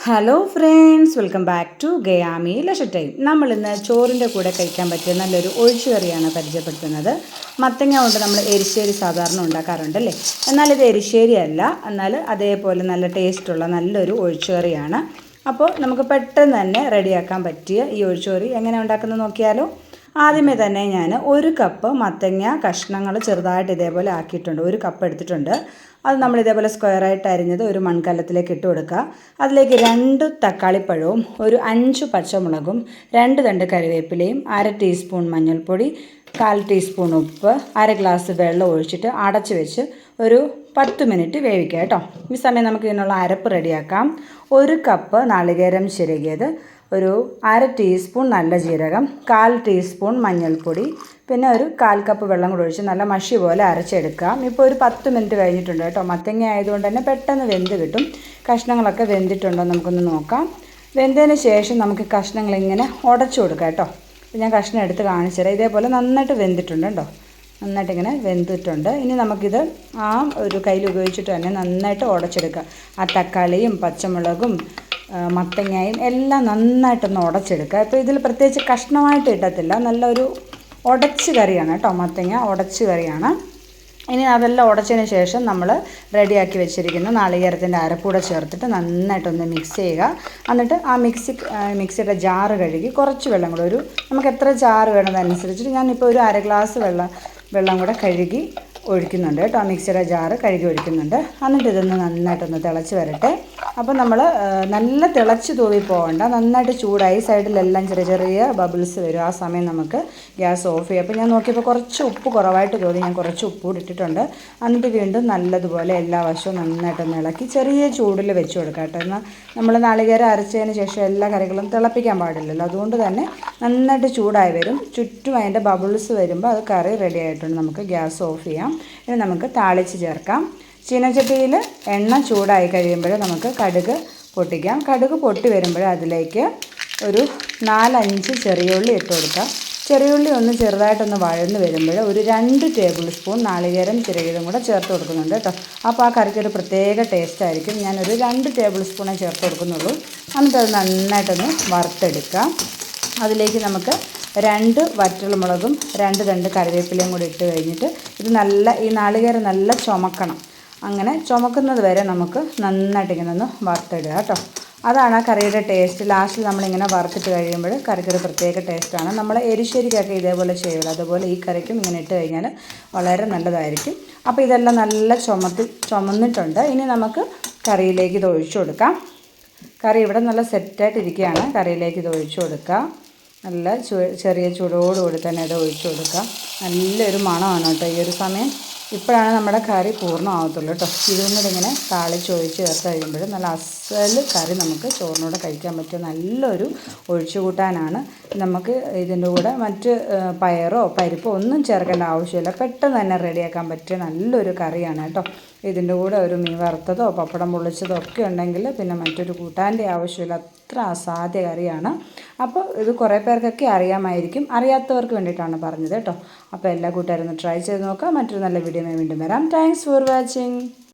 Hello friends, welcome back to ഗയാമി ലഷ time. നമ്മളിന്ന് ചോറിൻ്റെ കൂടെ കഴിക്കാൻ പറ്റിയ നല്ലൊരു ഒഴിച്ചുകറിയാണ് പരിചയപ്പെടുത്തുന്നത്. മത്തങ്ങ കൊണ്ട് നമ്മൾ എരിശ്ശേരി സാധാരണ ഉണ്ടാക്കാറുണ്ടല്ലേ, എന്നാൽ ഇത് എരിശ്ശേരി അല്ല, എന്നാൽ അതേപോലെ നല്ല ടേസ്റ്റുള്ള നല്ലൊരു ഒഴിച്ചുകറിയാണ്. അപ്പോൾ നമുക്ക് പെട്ടെന്ന് തന്നെ റെഡിയാക്കാൻ പറ്റിയ ഈ ഒഴിച്ചുകറി എങ്ങനെ ഉണ്ടാക്കുന്നത് നോക്കിയാലോ. ആദ്യമേ തന്നെ ഞാൻ 1 കപ്പ് മത്തങ്ങ കഷ്ണങ്ങൾ ചെറുതായിട്ട് ഇതേപോലെ ആക്കിയിട്ടുണ്ട്. 1 കപ്പ് എടുത്തിട്ടുണ്ട്. അത് നമ്മൾ ഇതേപോലെ സ്ക്വയറായിട്ട് അരിഞ്ഞത് ഒരു മൺകലത്തിലേക്ക് ഇട്ട് കൊടുക്കുക. അതിലേക്ക് 2 തക്കാളിപ്പഴവും 5 പച്ചമുളകും 2 തണ്ട് കറിവേപ്പിലയും 1/2 ടീസ്പൂൺ മഞ്ഞൾപ്പൊടി 1/4 ടീസ്പൂൺ ഉപ്പ് 1/2 ഗ്ലാസ് വെള്ളം ഒഴിച്ചിട്ട് അടച്ച് വെച്ച് ഒരു 10 മിനിറ്റ് വേവിക്കുക കേട്ടോ. ഈ സമയം നമുക്ക് ഇതിനുള്ള അരപ്പ് റെഡിയാക്കാം. 1 കപ്പ് നാളികേരം ചിരകിയത്, 1/2 ടീസ്പൂൺ നല്ല ജീരകം, 1/4 ടീസ്പൂൺ മഞ്ഞൾപ്പൊടി, പിന്നെ 1/4 കപ്പ് വെള്ളം കൂടി ഒഴിച്ച് നല്ല മഷി പോലെ അരച്ചെടുക്കാം. ഇപ്പോൾ ഒരു 10 മിനിറ്റ് കഴിഞ്ഞിട്ടുണ്ട് കേട്ടോ. മത്തങ്ങ ആയതുകൊണ്ട് തന്നെ പെട്ടെന്ന് വെന്ത് കിട്ടും. കഷ്ണങ്ങളൊക്കെ വെന്തിട്ടുണ്ടോ നമുക്കൊന്ന് നോക്കാം. വെന്തതിന് ശേഷം നമുക്ക് കഷ്ണങ്ങളിങ്ങനെ ഉടച്ചു കൊടുക്കാം കേട്ടോ. അപ്പോൾ ഞാൻ കഷ്ണം എടുത്ത് കാണിച്ചു തരാം. ഇതേപോലെ നന്നായിട്ട് വെന്തിട്ടുണ്ട് കേട്ടോ. നന്നായിട്ട് ഇങ്ങനെ വെന്തിട്ടുണ്ട്. ഇനി നമുക്കിത് ഒരു കയ്യിൽ ഉപയോഗിച്ചിട്ട് തന്നെ നന്നായിട്ട് ഉടച്ചെടുക്കുക. ആ തക്കാളിയും പച്ചമുളകും മത്തങ്ങയും എല്ലാം നന്നായിട്ടൊന്ന് ഉടച്ചെടുക്കുക. ഇപ്പോൾ ഇതിൽ പ്രത്യേകിച്ച് കഷ്ണമായിട്ട് ഇട്ടത്തില്ല, നല്ലൊരു ഉടച്ച് കറിയാണ് കേട്ടോ. മത്തങ്ങ ഉടച്ച് കറിയാണ്. ഇനി അതെല്ലാം ഉടച്ചതിന് ശേഷം നമ്മൾ റെഡിയാക്കി വെച്ചിരിക്കുന്ന നാളികേരത്തിൻ്റെ അരപ്പൂടെ ചേർത്തിട്ട് നന്നായിട്ടൊന്ന് മിക്സ് ചെയ്യുക. എന്നിട്ട് ആ മിക്സിയുടെ ജാറ് കഴുകി കുറച്ച് വെള്ളം കൂടെ, നമുക്ക് എത്ര ജാറ് വേണമെന്നനുസരിച്ചിട്ട് ഞാനിപ്പോൾ ഒരു 1/2 ഗ്ലാസ് വെള്ളം കൂടെ കഴുകി ഒഴിക്കുന്നുണ്ട് കേട്ടോ. ആ മിക്സിയുടെ ജാറ് കഴുകി ഒഴിക്കുന്നുണ്ട്. എന്നിട്ട് ഇതൊന്ന് നന്നായിട്ടൊന്ന് തിളച്ച് വരട്ടെ. അപ്പോൾ നമ്മൾ നല്ല തിളച്ച് തൂവി പോകണ്ട, നന്നായിട്ട് ചൂടായി സൈഡിലെല്ലാം ചെറിയ ചെറിയ ബബിൾസ് വരും. ആ സമയം നമുക്ക് ഗ്യാസ് ഓഫ് ചെയ്യാം. അപ്പോൾ ഞാൻ നോക്കിയപ്പോൾ കുറച്ച് ഉപ്പ് കുറവായിട്ട് തോന്നി, ഞാൻ കുറച്ച് ഉപ്പ് കൂടി ഇട്ടിട്ടുണ്ട്. എന്നിട്ട് വീണ്ടും നല്ലതുപോലെ എല്ലാ വശവും നന്നായിട്ടൊന്ന് ഇളക്കി ചെറിയ ചൂടിൽ വെച്ച് കൊടുക്കാം കേട്ടോ. എന്നാൽ നമ്മൾ നാളികേരം അരച്ചതിന് ശേഷം എല്ലാ കറികളും തിളപ്പിക്കാൻ പാടില്ലല്ലോ, അതുകൊണ്ട് തന്നെ നന്നായിട്ട് ചൂടായി വരും. ചുറ്റും അതിൻ്റെ ബബിൾസ് വരുമ്പോൾ അത് കറി റെഡി ആയിട്ടുണ്ട്. നമുക്ക് ഗ്യാസ് ഓഫ് ചെയ്യാം. ഇനി നമുക്ക് താളിച്ച് ചേർക്കാം. ചീനച്ചട്ടിയിൽ എണ്ണ ചൂടായി കഴിയുമ്പോൾ നമുക്ക് കടുക് പൊട്ടിക്കാം. കടുക് പൊട്ടി വരുമ്പോൾ അതിലേക്ക് ഒരു 4-5 ചെറിയുള്ളി ഇട്ട് കൊടുക്കുക. ചെറിയുള്ളി ഒന്ന് ചെറുതായിട്ടൊന്ന് വഴന്ന് വരുമ്പോൾ ഒരു 2 ടേബിൾ സ്പൂൺ നാളികേരം ചിരകിയതും കൂടെ ചേർത്ത് കൊടുക്കുന്നുണ്ട് കേട്ടോ. അപ്പോൾ ആ കറിക്കൊരു പ്രത്യേക ടേസ്റ്റ് ആയിരിക്കും. ഞാനൊരു 2 ടേബിൾ സ്പൂണേ ചേർത്ത് കൊടുക്കുന്നുള്ളൂ. എന്നിട്ട് അത് നന്നായിട്ടൊന്ന് വറുത്തെടുക്കാം. അതിലേക്ക് നമുക്ക് 2 വറ്റൽമുളകും 2 തണ്ട് കറിവേപ്പിലയും കൂടി ഇട്ട് കഴിഞ്ഞിട്ട് ഇത് ഈ നാളികേരം നല്ല ചുമക്കണം. അങ്ങനെ ചുമക്കുന്നത് വരെ നമുക്ക് നന്നായിട്ട് ഇങ്ങനെ ഒന്ന് വറുത്തിടുക കേട്ടോ. അതാണ് ആ കറിയുടെ ടേസ്റ്റ്. ലാസ്റ്റിൽ നമ്മളിങ്ങനെ വറുത്തിട്ട് കഴിയുമ്പോൾ കറിക്കൊരു പ്രത്യേക ടേസ്റ്റാണ്. നമ്മൾ എരിശ്ശേരിക്കൊക്കെ ഇതേപോലെ ചെയ്യുള്ളൂ, അതുപോലെ ഈ കറിക്കും ഇങ്ങനെ ഇട്ട് കഴിഞ്ഞാൽ വളരെ നല്ലതായിരിക്കും. അപ്പോൾ ഇതെല്ലാം നല്ല ചുമന്നിട്ടുണ്ട്. ഇനി നമുക്ക് കറിയിലേക്ക് ഇത് ഒഴിച്ചു കൊടുക്കാം. കറി ഇവിടെ നല്ല സെറ്റായിട്ടിരിക്കുകയാണ്. കറിയിലേക്ക് ഇത് ഒഴിച്ചു കൊടുക്കുക. നല്ല ചെറിയ ചൂടോടുകൂടി തന്നെ ഇത് ഒഴിച്ചു കൊടുക്കുക. നല്ലൊരു മണമാണ് കേട്ടോ ഈ ഒരു സമയം. ഇപ്പോഴാണ് നമ്മുടെ കറി പൂർണ്ണമാകത്തുള്ളൂ കേട്ടോ. ഇതും കൂടെ ഇങ്ങനെ താളിച്ചൊഴിച്ച് ചേർത്ത് കഴിയുമ്പോൾ നല്ല അസൽ കറി നമുക്ക് ചോറിനോട് കഴിക്കാൻ പറ്റിയ നല്ലൊരു ഒഴിച്ചുകൂട്ടാനാണ്. നമുക്ക് ഇതിൻ്റെ കൂടെ മറ്റ് പയറോ പരിപ്പോ ഒന്നും ചേർക്കേണ്ട ആവശ്യമില്ല. പെട്ടെന്ന് തന്നെ റെഡിയാക്കാൻ പറ്റിയ നല്ലൊരു കറിയാണ് കേട്ടോ. ഇതിൻ്റെ കൂടെ ഒരു മീൻ വറുത്തതോ പപ്പടം പൊള്ളിച്ചതോ ഒക്കെ ഉണ്ടെങ്കിൽ പിന്നെ മറ്റൊരു കൂട്ടാൻ്റെ ആവശ്യമില്ല. അത്ര അസാധ്യ കറിയാണ്. അപ്പോൾ ഇത് കുറേ പേർക്കൊക്കെ അറിയാമായിരിക്കും, അറിയാത്തവർക്ക് വേണ്ടിയിട്ടാണ് പറഞ്ഞത് കേട്ടോ. അപ്പോൾ എല്ലാ കൂട്ടുകാരും ഒന്ന് ട്രൈ ചെയ്ത് നോക്കാം. മറ്റൊരു നല്ല വീഡിയോ വീണ്ടും വരാം. Thanks for watching.